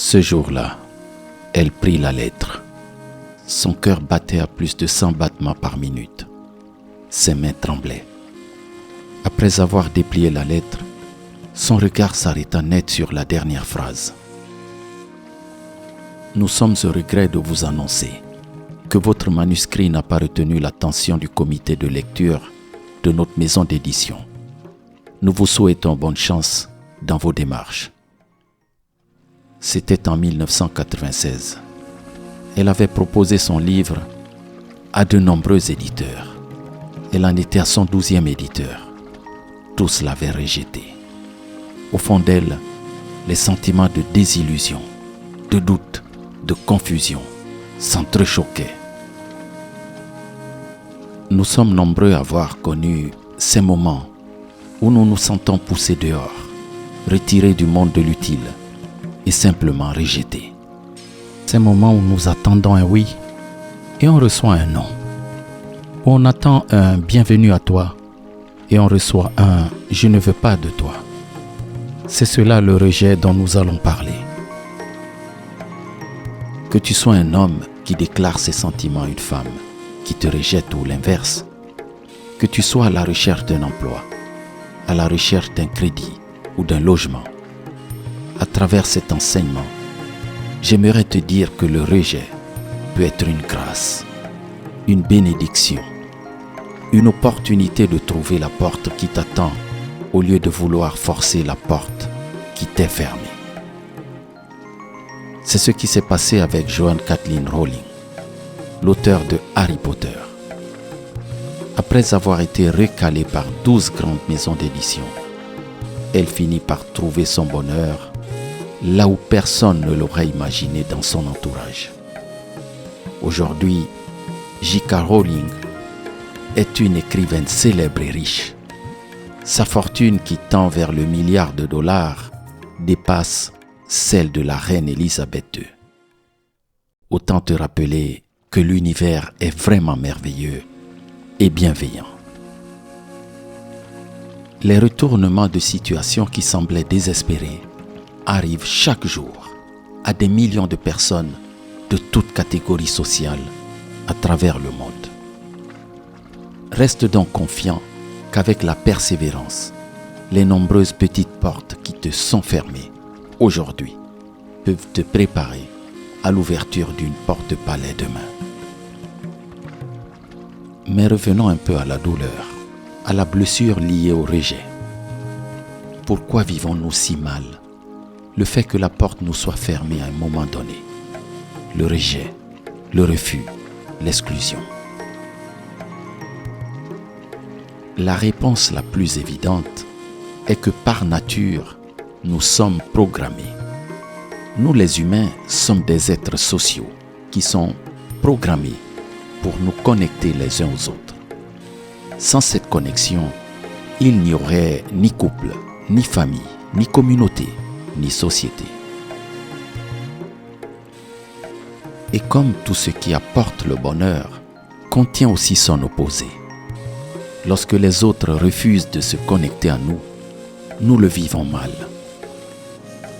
Ce jour-là, elle prit la lettre. Son cœur battait à plus de 100 battements par minute. Ses mains tremblaient. Après avoir déplié la lettre, son regard s'arrêta net sur la dernière phrase. Nous sommes au regret de vous annoncer que votre manuscrit n'a pas retenu l'attention du comité de lecture de notre maison d'édition. Nous vous souhaitons bonne chance dans vos démarches. C'était en 1996. Elle avait proposé son livre à de nombreux éditeurs. Elle en était à son 12e éditeur. Tous l'avaient rejeté. Au fond d'elle, les sentiments de désillusion, de doute, de confusion s'entrechoquaient. Nous sommes nombreux à avoir connu ces moments où nous nous sentons poussés dehors, retirés du monde de l'utile et simplement rejetés. Ces moments où nous attendons un oui et on reçoit un non. Où on attend un bienvenue à toi et on reçoit un je ne veux pas de toi. C'est cela le rejet dont nous allons parler. Que tu sois un homme qui déclare ses sentiments à une femme qui te rejette ou l'inverse, que tu sois à la recherche d'un emploi, à la recherche d'un crédit ou d'un logement, à travers cet enseignement, j'aimerais te dire que le rejet peut être une grâce, une bénédiction, une opportunité de trouver la porte qui t'attend au lieu de vouloir forcer la porte qui t'est fermée. C'est ce qui s'est passé avec Joanne Kathleen Rowling, l'auteur de Harry Potter. Après avoir été recalée par 12 grandes maisons d'édition, elle finit par trouver son bonheur là où personne ne l'aurait imaginé dans son entourage. Aujourd'hui, J.K. Rowling est une écrivaine célèbre et riche. Sa fortune qui tend vers le milliard de dollars dépasse celle de la reine Élisabeth II. Autant te rappeler que l'univers est vraiment merveilleux et bienveillant. Les retournements de situation qui semblaient désespérés arrivent chaque jour à des millions de personnes de toutes catégories sociales à travers le monde. Reste donc confiant qu'avec la persévérance, les nombreuses petites portes qui te sont fermées aujourd'hui peuvent te préparer à l'ouverture d'une porte-palais demain. Mais revenons un peu à la douleur, à la blessure liée au rejet. Pourquoi vivons-nous si mal le fait que la porte nous soit fermée à un moment donné? Le rejet, le refus, l'exclusion. La réponse la plus évidente est que par nature, nous sommes programmés. Nous les humains sommes des êtres sociaux qui sont programmés pour nous connecter les uns aux autres. Sans cette connexion, il n'y aurait ni couple, ni famille, ni communauté, ni société. Et comme tout ce qui apporte le bonheur contient aussi son opposé, lorsque les autres refusent de se connecter à nous, nous le vivons mal.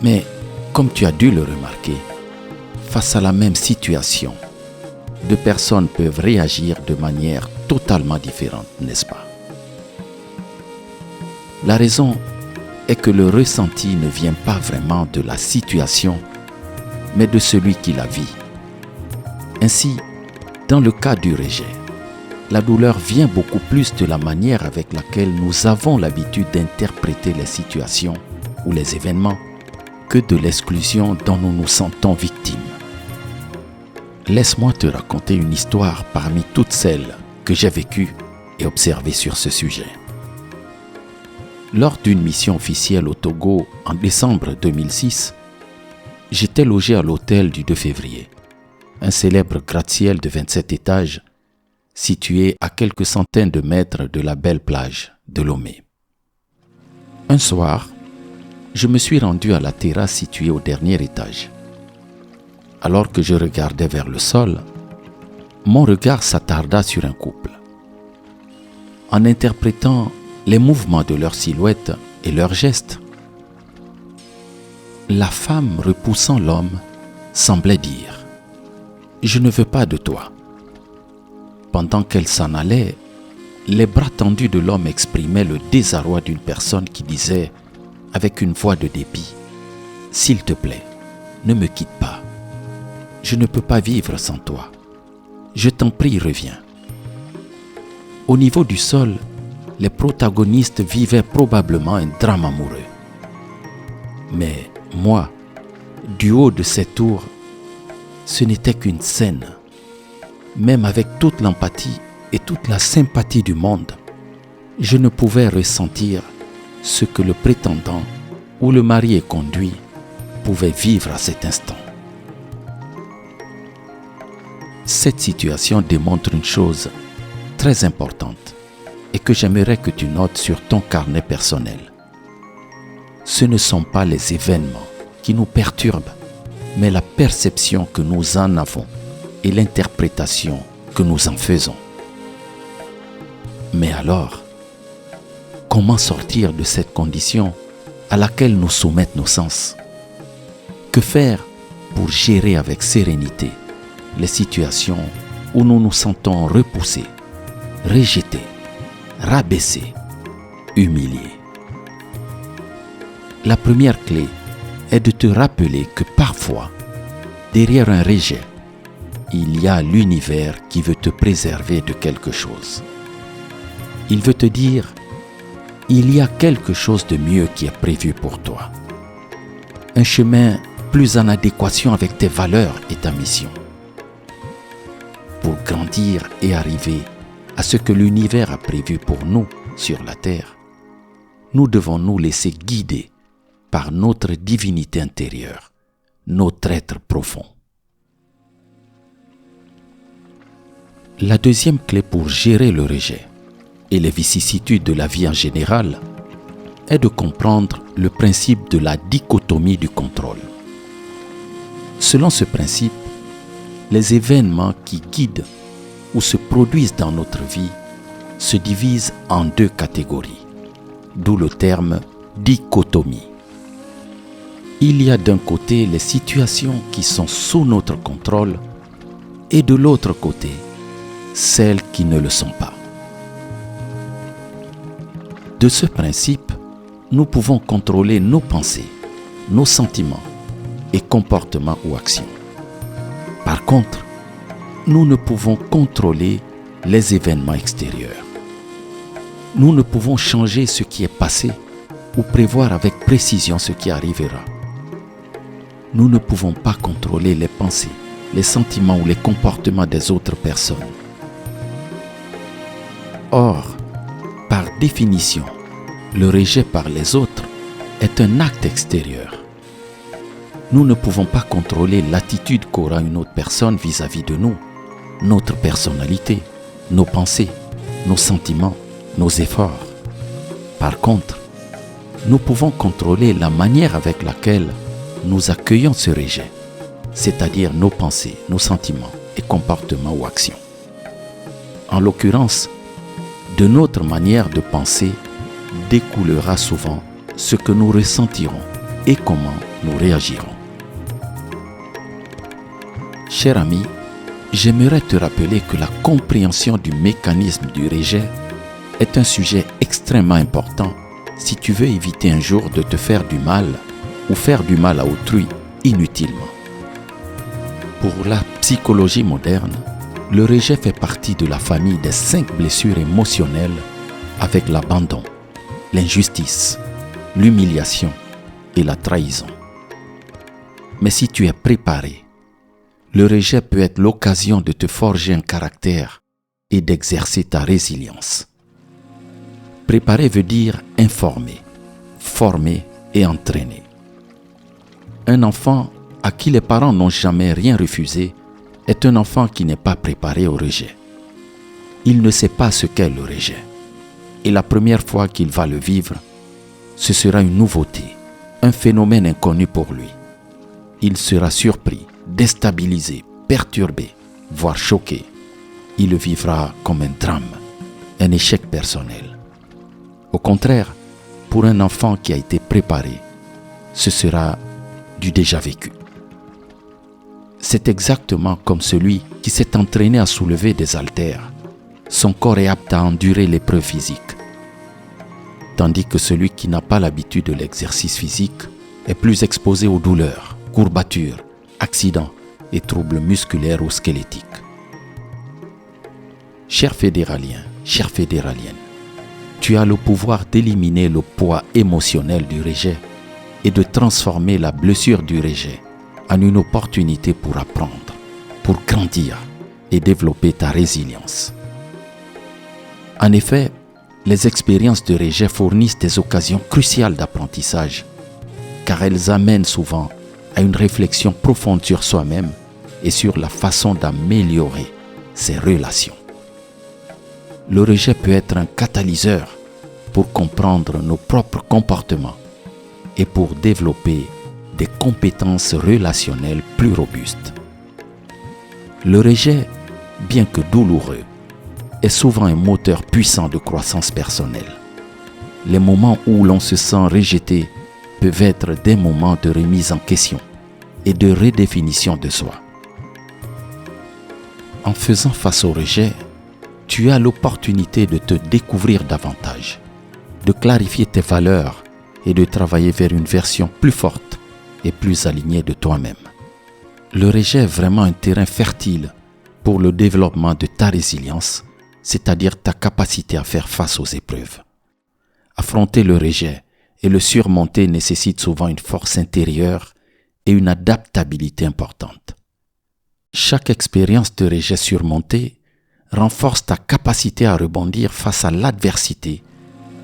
Mais comme tu as dû le remarquer, face à la même situation, deux personnes peuvent réagir de manière totalement différente, n'est-ce pas? La raison est que le ressenti ne vient pas vraiment de la situation, mais de celui qui la vit. Ainsi, dans le cas du rejet, la douleur vient beaucoup plus de la manière avec laquelle nous avons l'habitude d'interpréter les situations ou les événements que de l'exclusion dont nous nous sentons victimes. Laisse-moi te raconter une histoire parmi toutes celles que j'ai vécues et observées sur ce sujet. Lors d'une mission officielle au Togo en décembre 2006, j'étais logé à l'hôtel du 2 février, un célèbre gratte-ciel de 27 étages situé à quelques centaines de mètres de la belle plage de Lomé. Un soir, je me suis rendu à la terrasse située au dernier étage. Alors que je regardais vers le sol, mon regard s'attarda sur un couple. En interprétant les mouvements de leurs silhouettes et leurs gestes, La femme repoussant l'homme semblait dire « Je ne veux pas de toi ». Pendant qu'elle s'en allait, les bras tendus de l'homme exprimaient le désarroi d'une personne qui disait avec une voix de dépit « S'il te plaît, ne me quitte pas. Je ne peux pas vivre sans toi. Je t'en prie, reviens. » Au niveau du sol, les protagonistes vivaient probablement un drame amoureux. Mais moi, du haut de cette tour, ce n'était qu'une scène. Même avec toute l'empathie et toute la sympathie du monde, je ne pouvais ressentir ce que le prétendant ou le marié conduit pouvait vivre à cet instant. Cette situation démontre une chose très importante et que j'aimerais que tu notes sur ton carnet personnel. Ce ne sont pas les événements qui nous perturbent, mais la perception que nous en avons et l'interprétation que nous en faisons. Mais alors, comment sortir de cette condition à laquelle nous soumettent nos sens? Que faire pour gérer avec sérénité les situations où nous nous sentons repoussés, rejetés, rabaissés, humiliés? La première clé est de te rappeler que parfois, derrière un rejet, il y a l'univers qui veut te préserver de quelque chose. Il veut te dire, il y a quelque chose de mieux qui est prévu pour toi. Un chemin plus en adéquation avec tes valeurs et ta mission. Pour grandir et arriver à ce que l'univers a prévu pour nous sur la terre, nous devons nous laisser guider par notre divinité intérieure, notre être profond. La deuxième clé pour gérer le rejet et les vicissitudes de la vie en général est de comprendre le principe de la dichotomie du contrôle. Selon ce principe, les événements qui guident ou se produisent dans notre vie se divisent en deux catégories, d'où le terme dichotomie. Il y a d'un côté les situations qui sont sous notre contrôle et de l'autre côté, celles qui ne le sont pas. De ce principe, nous pouvons contrôler nos pensées, nos sentiments et comportements ou actions. Par contre, nous ne pouvons contrôler les événements extérieurs. Nous ne pouvons changer ce qui est passé ou prévoir avec précision ce qui arrivera. Nous ne pouvons pas contrôler les pensées, les sentiments ou les comportements des autres personnes. Or, par définition, le rejet par les autres est un acte extérieur. Nous ne pouvons pas contrôler l'attitude qu'aura une autre personne vis-à-vis de nous, notre personnalité, nos pensées, nos sentiments, nos efforts. Par contre, nous pouvons contrôler la manière avec laquelle nous accueillons ce rejet, c'est-à-dire nos pensées, nos sentiments et comportements ou actions. En l'occurrence, de notre manière de penser découlera souvent ce que nous ressentirons et comment nous réagirons. Cher ami, j'aimerais te rappeler que la compréhension du mécanisme du rejet est un sujet extrêmement important si tu veux éviter un jour de te faire du mal ou faire du mal à autrui inutilement. Pour la psychologie moderne, le rejet fait partie de la famille des 5 blessures émotionnelles avec l'abandon, l'injustice, l'humiliation et la trahison. Mais si tu es préparé, le rejet peut être l'occasion de te forger un caractère et d'exercer ta résilience. Préparer veut dire informer, former et entraîner. Un enfant à qui les parents n'ont jamais rien refusé est un enfant qui n'est pas préparé au rejet. Il ne sait pas ce qu'est le rejet. Et la première fois qu'il va le vivre, ce sera une nouveauté, un phénomène inconnu pour lui. Il sera surpris, déstabilisé, perturbé, voire choqué. Il le vivra comme un drame, un échec personnel. Au contraire, pour un enfant qui a été préparé, ce sera du déjà vécu. C'est exactement comme celui qui s'est entraîné à soulever des haltères. Son corps est apte à endurer l'épreuve physique. Tandis que celui qui n'a pas l'habitude de l'exercice physique est plus exposé aux douleurs, courbatures, accidents et troubles musculaires ou squelettiques. Cher fédéralien, chère fédéralienne, tu as le pouvoir d'éliminer le poids émotionnel du rejet et de transformer la blessure du rejet en une opportunité pour apprendre, pour grandir et développer ta résilience. En effet, les expériences de rejet fournissent des occasions cruciales d'apprentissage, car elles amènent souvent à une réflexion profonde sur soi-même et sur la façon d'améliorer ses relations. Le rejet peut être un catalyseur pour comprendre nos propres comportements et pour développer des compétences relationnelles plus robustes. Le rejet, bien que douloureux, est souvent un moteur puissant de croissance personnelle. Les moments où l'on se sent rejeté peuvent être des moments de remise en question et de redéfinition de soi. En faisant face au rejet, tu as l'opportunité de te découvrir davantage, de clarifier tes valeurs et de travailler vers une version plus forte et plus alignée de toi-même. Le rejet est vraiment un terrain fertile pour le développement de ta résilience, c'est-à-dire ta capacité à faire face aux épreuves. Affronter le rejet et le surmonter nécessite souvent une force intérieure et une adaptabilité importante. Chaque expérience de rejet surmontée renforce ta capacité à rebondir face à l'adversité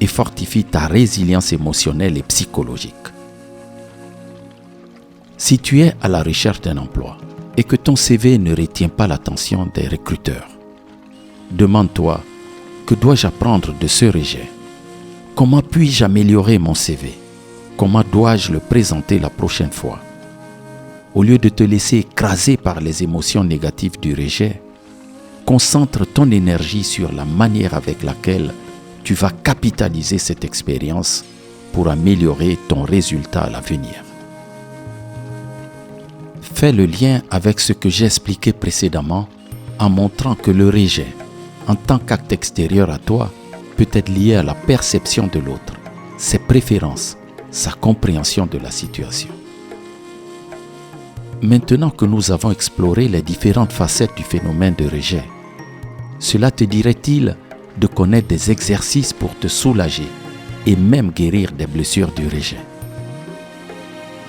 et fortifie ta résilience émotionnelle et psychologique. Si tu es à la recherche d'un emploi et que ton CV ne retient pas l'attention des recruteurs, demande-toi, que dois-je apprendre de ce rejet? Comment puis-je améliorer mon CV? Comment dois-je le présenter la prochaine fois? Au lieu de te laisser écraser par les émotions négatives du rejet, concentre ton énergie sur la manière avec laquelle tu vas capitaliser cette expérience pour améliorer ton résultat à l'avenir. Fais le lien avec ce que j'ai expliqué précédemment en montrant que le rejet, en tant qu'acte extérieur à toi, peut être lié à la perception de l'autre, ses préférences, sa compréhension de la situation. Maintenant que nous avons exploré les différentes facettes du phénomène de rejet, cela te dirait-il de connaître des exercices pour te soulager et même guérir des blessures du rejet?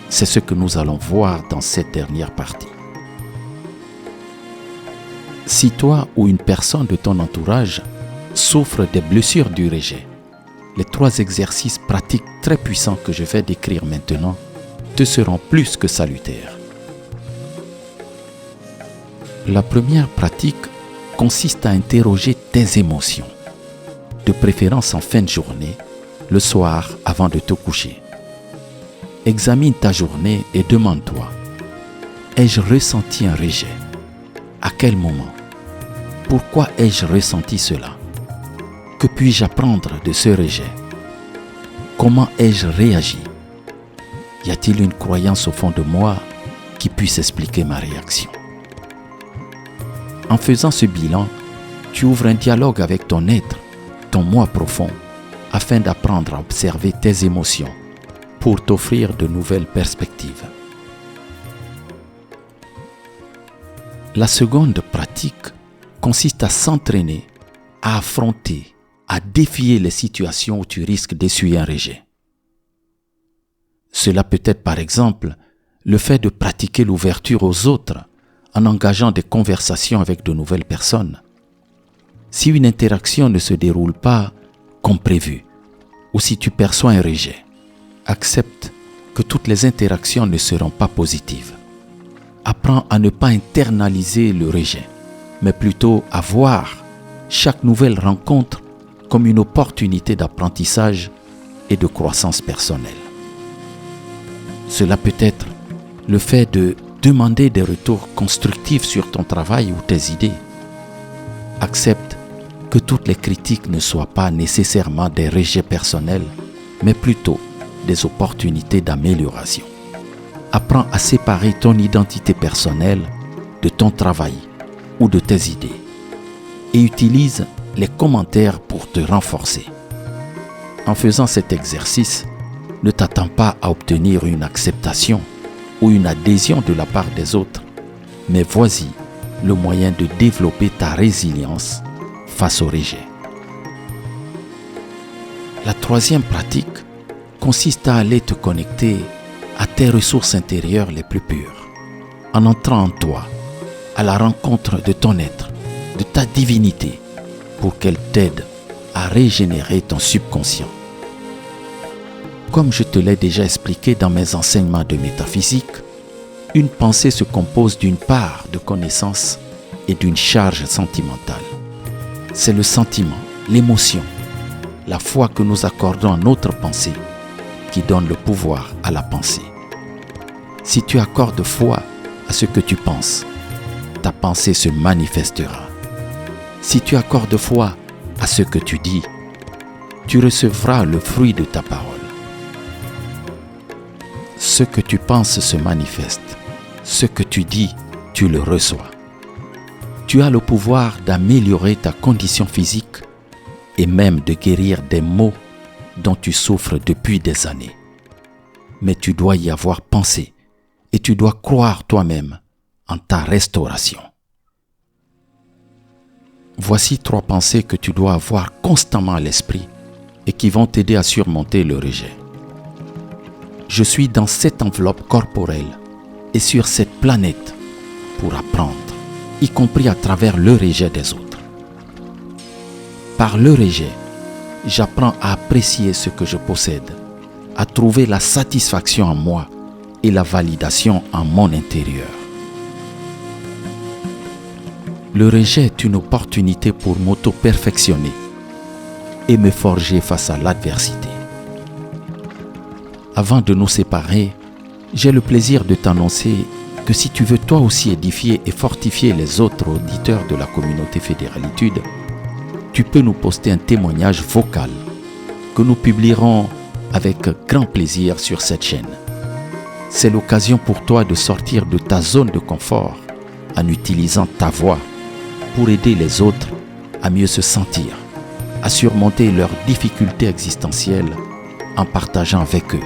C'est ce que nous allons voir dans cette dernière partie. Si toi ou une personne de ton entourage souffre des blessures du rejet, les 3 exercices pratiques très puissants que je vais décrire maintenant te seront plus que salutaires. La première pratique consiste à interroger tes émotions, de préférence en fin de journée, le soir avant de te coucher. Examine ta journée et demande-toi, ai-je ressenti un rejet? À quel moment? Pourquoi ai-je ressenti cela? Que puis-je apprendre de ce rejet? Comment ai-je réagi? Y a-t-il une croyance au fond de moi qui puisse expliquer ma réaction? En faisant ce bilan, tu ouvres un dialogue avec ton être, ton moi profond, afin d'apprendre à observer tes émotions pour t'offrir de nouvelles perspectives. La seconde pratique consiste à s'entraîner, à affronter, à défier les situations où tu risques d'essuyer un rejet. Cela peut être par exemple le fait de pratiquer l'ouverture aux autres en engageant des conversations avec de nouvelles personnes. Si une interaction ne se déroule pas comme prévu, ou si tu perçois un rejet, accepte que toutes les interactions ne seront pas positives. Apprends à ne pas internaliser le rejet, mais plutôt à voir chaque nouvelle rencontre comme une opportunité d'apprentissage et de croissance personnelle. Cela peut être le fait de demander des retours constructifs sur ton travail ou tes idées. Accepte que toutes les critiques ne soient pas nécessairement des rejets personnels, mais plutôt des opportunités d'amélioration. Apprends à séparer ton identité personnelle de ton travail ou de tes idées et utilise les commentaires pour te renforcer. En faisant cet exercice, ne t'attends pas à obtenir une acceptation ou une adhésion de la part des autres, mais voici le moyen de développer ta résilience face au rejet. La troisième pratique consiste à aller te connecter à tes ressources intérieures les plus pures, en entrant en toi, à la rencontre de ton être, de ta divinité, pour qu'elle t'aide à régénérer ton subconscient. Comme je te l'ai déjà expliqué dans mes enseignements de métaphysique, une pensée se compose d'une part de connaissance et d'une charge sentimentale. C'est le sentiment, l'émotion, la foi que nous accordons à notre pensée qui donne le pouvoir à la pensée. Si tu accordes foi à ce que tu penses, ta pensée se manifestera. Si tu accordes foi à ce que tu dis, tu recevras le fruit de ta parole. Ce que tu penses se manifeste. Ce que tu dis, tu le reçois. Tu as le pouvoir d'améliorer ta condition physique et même de guérir des maux dont tu souffres depuis des années. Mais tu dois y avoir pensé et tu dois croire toi-même en ta restauration. Voici 3 pensées que tu dois avoir constamment à l'esprit et qui vont t'aider à surmonter le rejet. Je suis dans cette enveloppe corporelle et sur cette planète pour apprendre, y compris à travers le rejet des autres. Par le rejet, j'apprends à apprécier ce que je possède, à trouver la satisfaction en moi et la validation en mon intérieur. Le rejet est une opportunité pour m'auto-perfectionner et me forger face à l'adversité. Avant de nous séparer, j'ai le plaisir de t'annoncer que si tu veux toi aussi édifier et fortifier les autres auditeurs de la communauté Fédéralitude, tu peux nous poster un témoignage vocal que nous publierons avec grand plaisir sur cette chaîne. C'est l'occasion pour toi de sortir de ta zone de confort en utilisant ta voix pour aider les autres à mieux se sentir, à surmonter leurs difficultés existentielles en partageant avec eux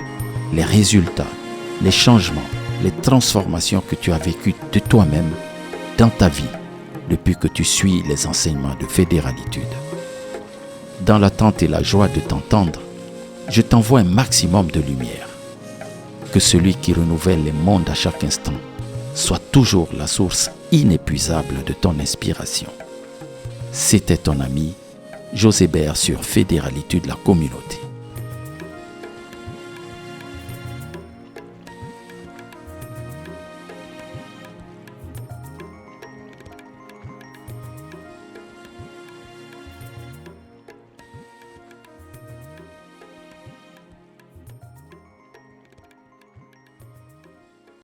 les résultats, les changements, les transformations que tu as vécues de toi-même dans ta vie depuis que tu suis les enseignements de Fédéralitude. Dans l'attente et la joie de t'entendre, je t'envoie un maximum de lumière. Que celui qui renouvelle les mondes à chaque instant soit toujours la source inépuisable de ton inspiration. C'était ton ami Josébert sur Fédéralitude, la communauté.